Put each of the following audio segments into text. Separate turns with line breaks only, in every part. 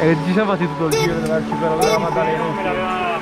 E ci siamo fatti tutto il giro dell'arcipelago della Maddalena.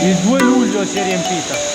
Il 2 luglio si è riempita.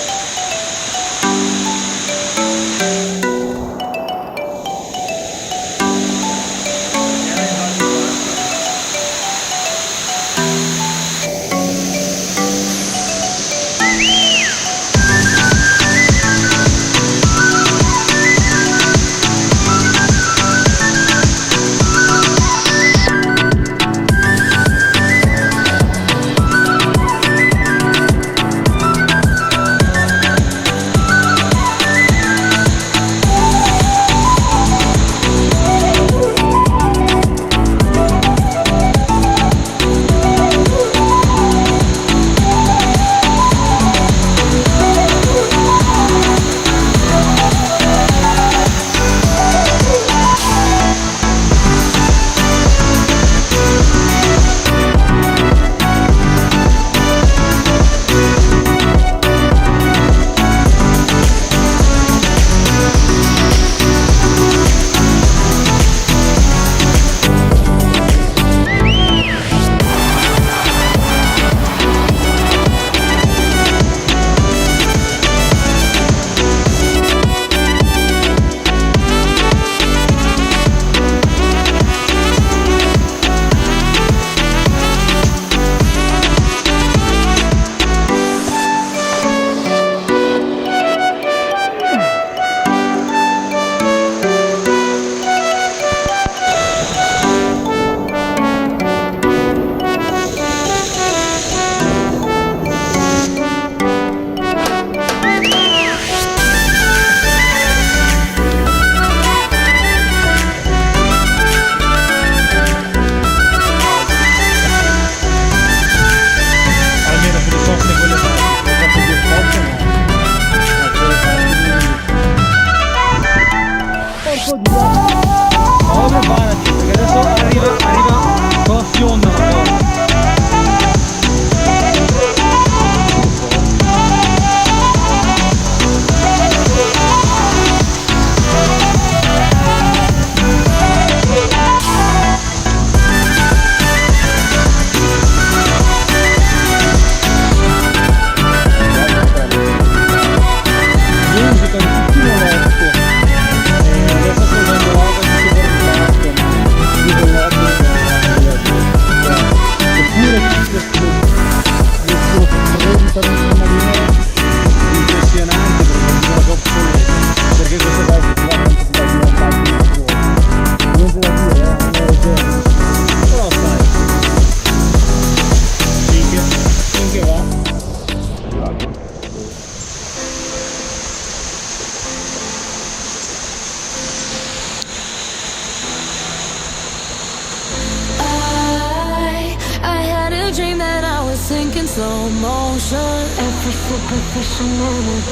slow motion, every superficial moment.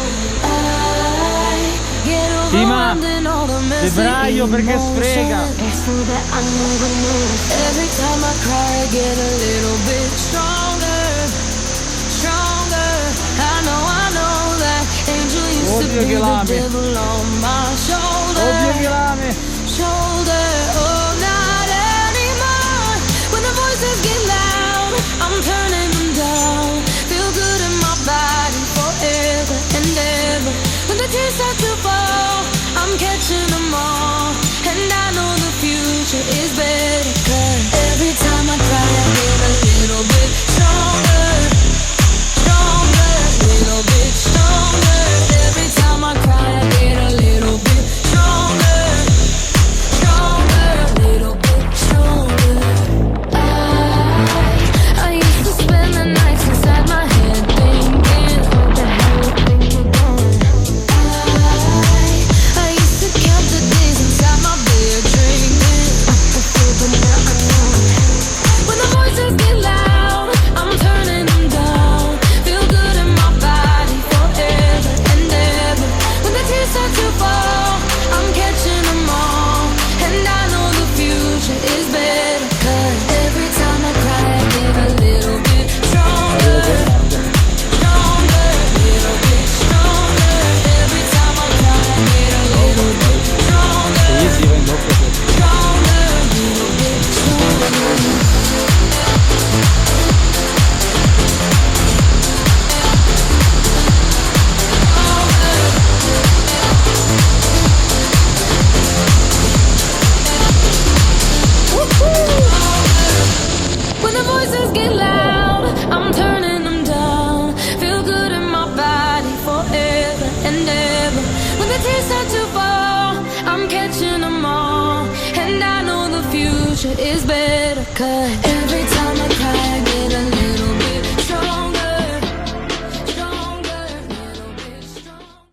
I get overwhelmed in all the messy
febbraio perché sfrega.
Every time I cry I get a little bit stronger, stronger. I know that angel used to be the devil on my shoulder.
Oddio che lame.
Shoulder, oh not anymore. When the voices get loud, I'm turning them down. Feel good in my body forever and ever. When the tears start to fall, I'm catching them all. And I know the future is better, 'cause every time I cry I get a little bit stronger, stronger, little bit stronger. Every time I cry I get a little bit stronger, stronger, little bit stronger. I used to spend the nights inside my head thinking, what the hell you think again? I used to count the days inside my bed drinking. I feel but now I know. When the voices get loud, I'm turning them down. Feel good in my body forever and ever. When the tears start to fall, I'm catching them all. And I know the future is better, 'cause every time I cry I get a little bit stronger, stronger, little bit stronger. Every time I cry I get a little bit stronger, stronger, little bit stronger. When the voices get loud, I'm turning them down. Feel good in my body forever and ever. When the tears start to fall, I'm catching them all. And I know the future is better, 'cause